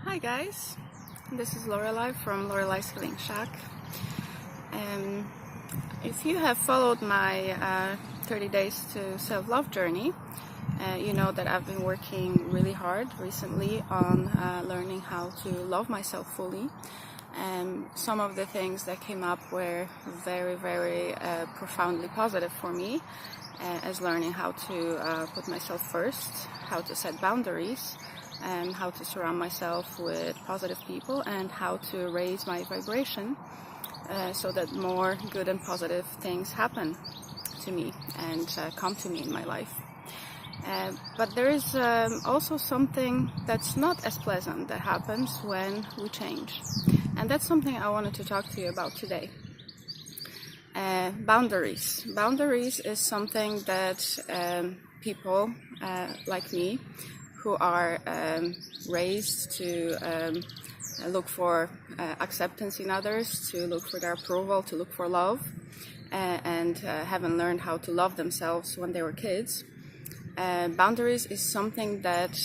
Hi guys, this is Lorelai from Lorelai's Healing Shack. If you have followed my 30 days to self-love journey, you know that I've been working really hard recently on learning how to love myself fully. Some of the things that came up were very profoundly positive for me, as learning how to put myself first, how to set boundaries, and how to surround myself with positive people, and how to raise my vibration so that more good and positive things happen to me and come to me in my life. But there is also something that's not as pleasant that happens when we change. And that's something I wanted to talk to you about today. Boundaries. Boundaries is something that people like me, who are raised to look for acceptance in others, to look for their approval, to look for love, and haven't learned how to love themselves when they were kids. Boundaries is something that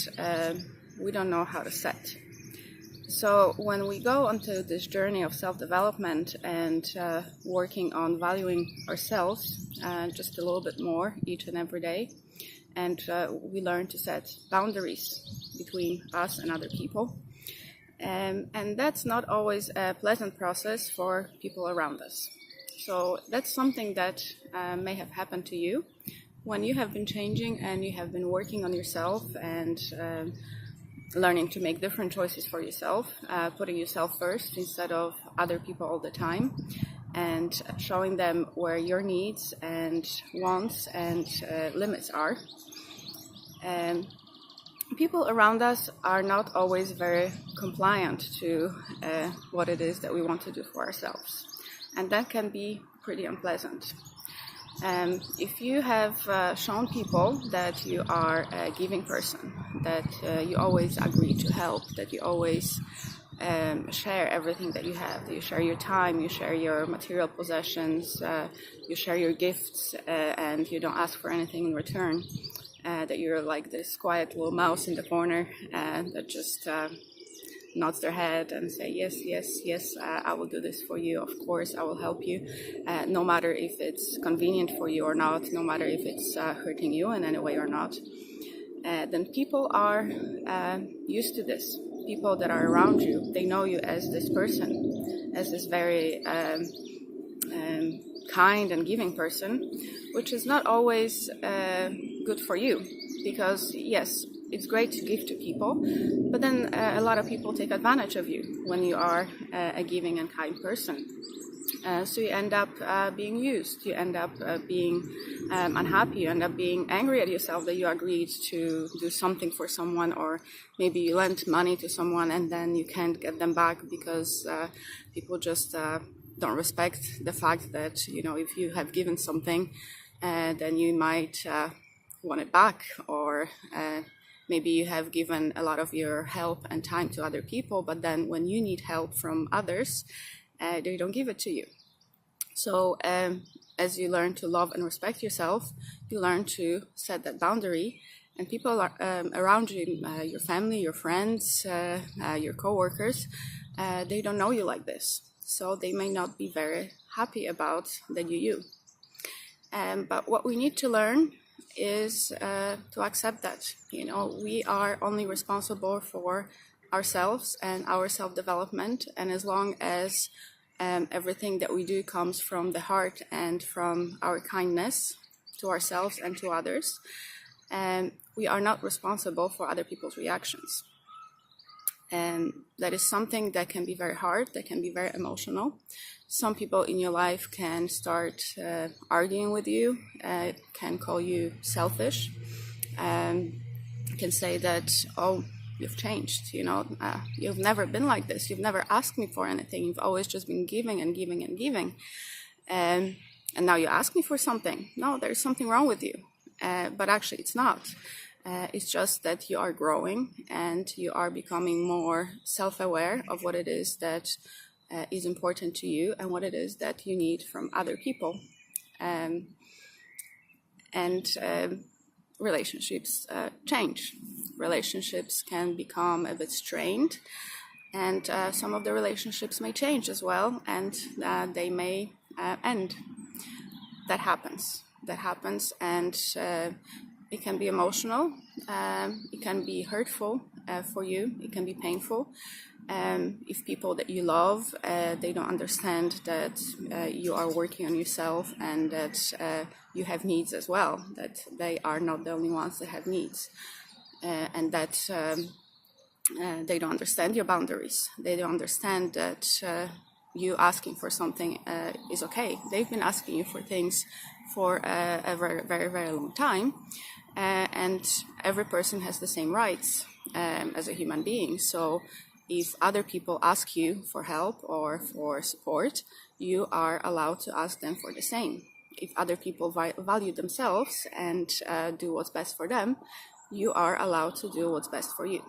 we don't know how to set. So when we go onto this journey of self-development and working on valuing ourselves just a little bit more each and every day, and we learn to set boundaries between us and other people. And that's not always a pleasant process for people around us. So that's something that may have happened to you when you have been changing and you have been working on yourself and learning to make different choices for yourself, putting yourself first instead of other people all the time, and showing them where your needs and wants and limits are. People around us are not always very compliant to what it is that we want to do for ourselves, and that can be pretty unpleasant. If you have shown people that you are a giving person, that you always agree to help, that you always share everything that you have, that you share your time, you share your material possessions, you share your gifts, and you don't ask for anything in return, that you're like this quiet little mouse in the corner that just nods their head and say, yes, I will do this for you, of course, I will help you, no matter if it's convenient for you or not, no matter if it's hurting you in any way or not, then people are used to this. People that are around you, they know you as this person, as this very kind and giving person, which is not always good for you, because yes, it's great to give to people, but then a lot of people take advantage of you when you are a giving and kind person. So you end up being used, you end up being unhappy, you end up being angry at yourself that you agreed to do something for someone, or maybe you lent money to someone and then you can't get them back because people just don't respect the fact that, you know, if you have given something, then you might want it back, or maybe you have given a lot of your help and time to other people, but then when you need help from others, they don't give it to you. So as you learn to love and respect yourself, you learn to set that boundary, and people are, around you, your family, your friends, your coworkers, they don't know you like this. So they may not be very happy about that you. But what we need to learn is to accept that, you know, we are only responsible for ourselves and our self-development, and as long as everything that we do comes from the heart and from our kindness to ourselves and to others, we are not responsible for other people's reactions. And that is something that can be very hard, that can be very emotional. Some people in your life can start arguing with you, can call you selfish, can say that, oh, you've changed, you know, you've never been like this, you've never asked me for anything, you've always just been giving and giving and giving, and now you ask me for something. No, there's something wrong with you, but actually it's not. It's just that you are growing and you are becoming more self-aware of what it is that is important to you and what it is that you need from other people. And relationships change. Relationships can become a bit strained, and some of the relationships may change as well, and they may end. That happens, and it can be emotional, it can be hurtful for you, it can be painful. If people that you love, they don't understand that you are working on yourself and that you have needs as well, that they are not the only ones that have needs, and that they don't understand your boundaries. They don't understand that you asking for something is okay. They've been asking you for things for a very, very, very long time, and every person has the same rights as a human being. So if other people ask you for help or for support, you are allowed to ask them for the same. If other people value themselves and do what's best for them, you are allowed to do what's best for you.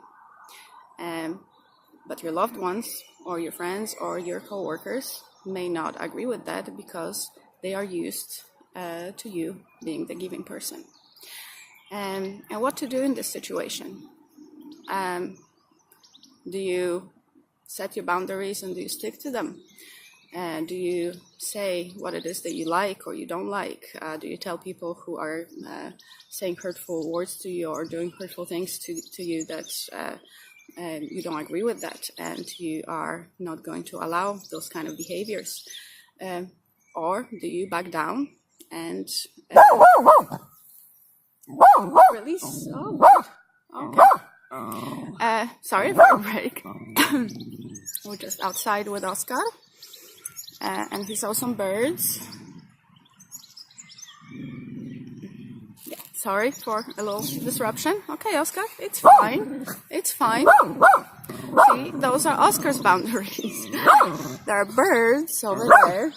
But your loved ones or your friends or your co-workers may not agree with that because they are used to you being the giving person. And what to do in this situation? Do you set your boundaries and do you stick to them? Do you say what it is that you like or you don't like? Do you tell people who are saying hurtful words to you or doing hurtful things to you that you don't agree with that, and you are not going to allow those kind of behaviors? Or do you back down and release? Oh, okay. Sorry for a break. We're just outside with Oscar, and he saw some birds. Yeah, sorry for a little disruption. Okay, Oscar, it's fine. It's fine. See, those are Oscar's boundaries. There are birds over there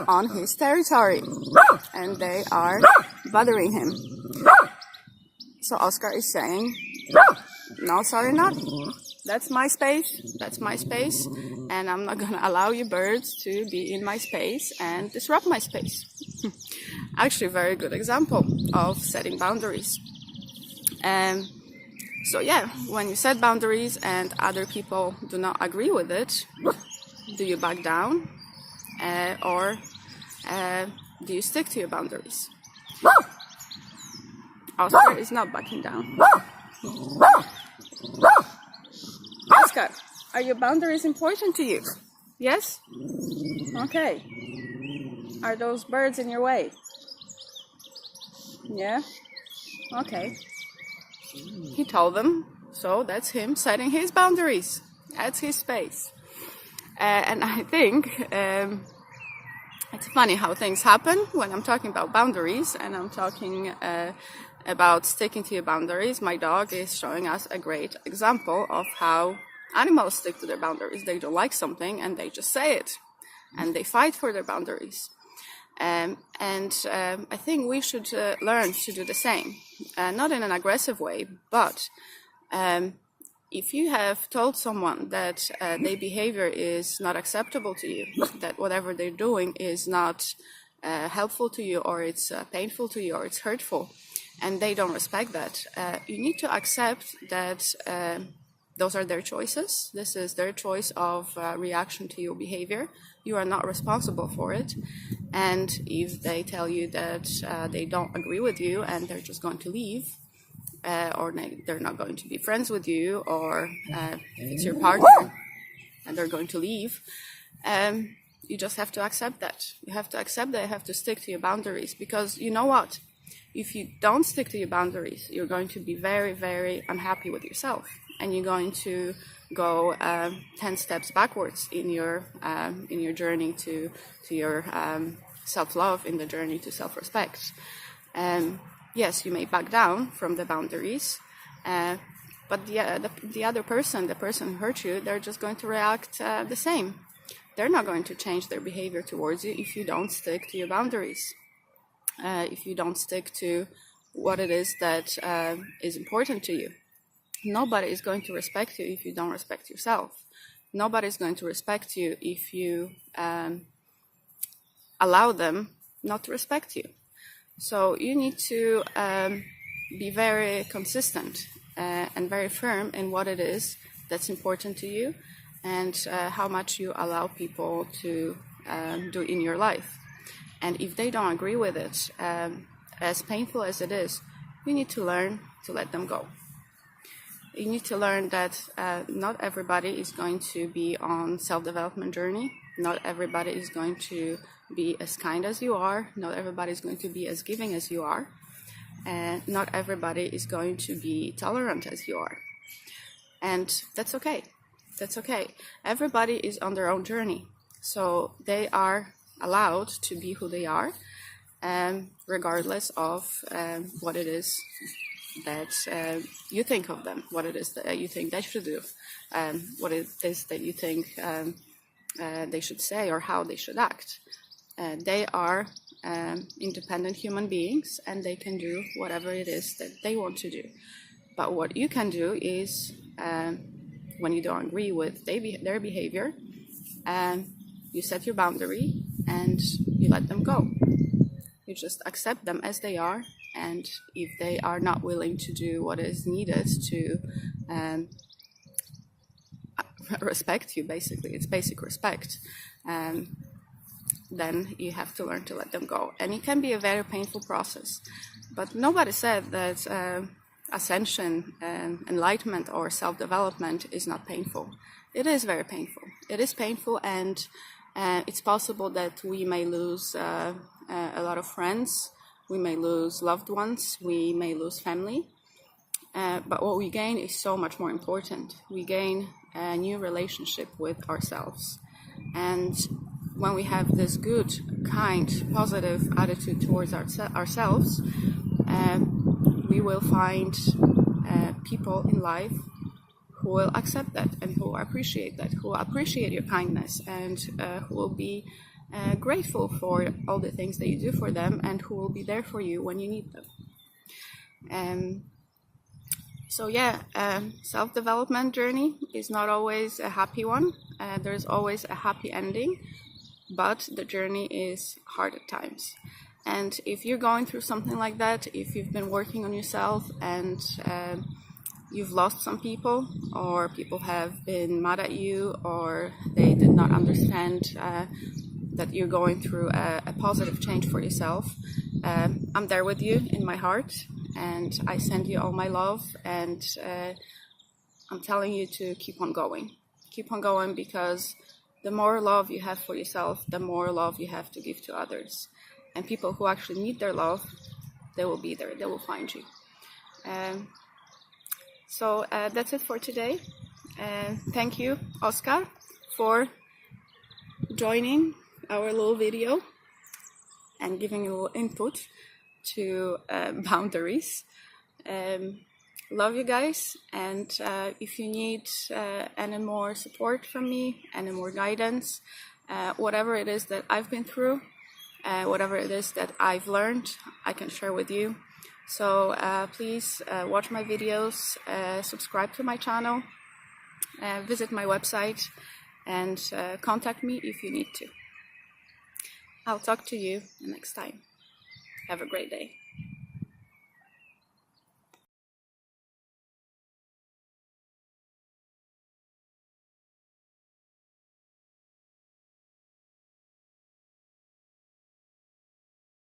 on his territory, and they are bothering him. So Oscar is saying, no, sorry, not. That's my space. That's my space. And I'm not going to allow you birds to be in my space and disrupt my space. Actually, a very good example of setting boundaries. So yeah, when you set boundaries and other people do not agree with it, do you back down? Or do you stick to your boundaries? Oscar is not backing down. Oscar, are your boundaries important to you? Yes? Okay. Are those birds in your way? Yeah? Okay. He told them, so that's him setting his boundaries. That's his space. And I think it's funny how things happen when I'm talking about boundaries and I'm talking about sticking to your boundaries. My dog is showing us a great example of how animals stick to their boundaries. They don't like something and they just say it, and they fight for their boundaries. And I think we should learn to do the same, not in an aggressive way, but if you have told someone that their behavior is not acceptable to you, that whatever they're doing is not helpful to you, or it's painful to you, or it's hurtful, and they don't respect that, you need to accept that those are their choices. This is their choice of reaction to your behavior. You are not responsible for it. And if they tell you that they don't agree with you and they're just going to leave, or they're not going to be friends with you, or if it's your partner and they're going to leave, you just have to accept that. You have to accept that you have to stick to your boundaries, because you know what? If you don't stick to your boundaries, you're going to be very, very unhappy with yourself, and you're going to go 10 steps backwards in your journey to your self-love, in the journey to self-respect. Yes, you may back down from the boundaries, but the other person, the person who hurt you, they're just going to react the same. They're not going to change their behavior towards you if you don't stick to your boundaries. If you don't stick to what it is that is important to you. Nobody is going to respect you if you don't respect yourself. Nobody is going to respect you if you allow them not to respect you. So you need to be very consistent and very firm in what it is that's important to you, and how much you allow people to do in your life. And if they don't agree with it, as painful as it is, you need to learn to let them go. You need to learn that not everybody is going to be on self-development journey. Not everybody is going to be as kind as you are. Not everybody is going to be as giving as you are. And not everybody is going to be tolerant as you are. And that's okay. That's okay. Everybody is on their own journey. So they are allowed to be who they are, regardless of what it is that you think of them, what it is that you think they should do, what it is that you think they should say or how they should act. They are independent human beings, and they can do whatever it is that they want to do. But what you can do is, when you don't agree with their behavior, you set your boundary and you let them go. You just accept them as they are, and if they are not willing to do what is needed to respect you, basically, it's basic respect, then you have to learn to let them go. And it can be a very painful process. But nobody said that ascension, enlightenment, or self-development is not painful. It is very painful. It is painful, and it's possible that we may lose a lot of friends, we may lose loved ones, we may lose family. But what we gain is so much more important. We gain a new relationship with ourselves. And when we have this good, kind, positive attitude towards ourselves, we will find people in life who will accept that and who appreciate that, who appreciate your kindness, and who will be grateful for all the things that you do for them, and who will be there for you when you need them. So yeah, self-development journey is not always a happy one. There's always a happy ending, but the journey is hard at times. And if you're going through something like that, if you've been working on yourself and you've lost some people, or people have been mad at you, or they did not understand that you're going through a positive change for yourself, I'm there with you in my heart, and I send you all my love, and I'm telling you to keep on going. Keep on going, because the more love you have for yourself, the more love you have to give to others. And people who actually need their love, they will be there, they will find you. So that's it for today. Thank you, Oscar, for joining our little video and giving a little input to boundaries. Love you guys, and if you need any more support from me, any more guidance, whatever it is that I've been through, whatever it is that I've learned, I can share with you. So please watch my videos, subscribe to my channel, visit my website, and contact me if you need to. I'll talk to you next time. Have a great day.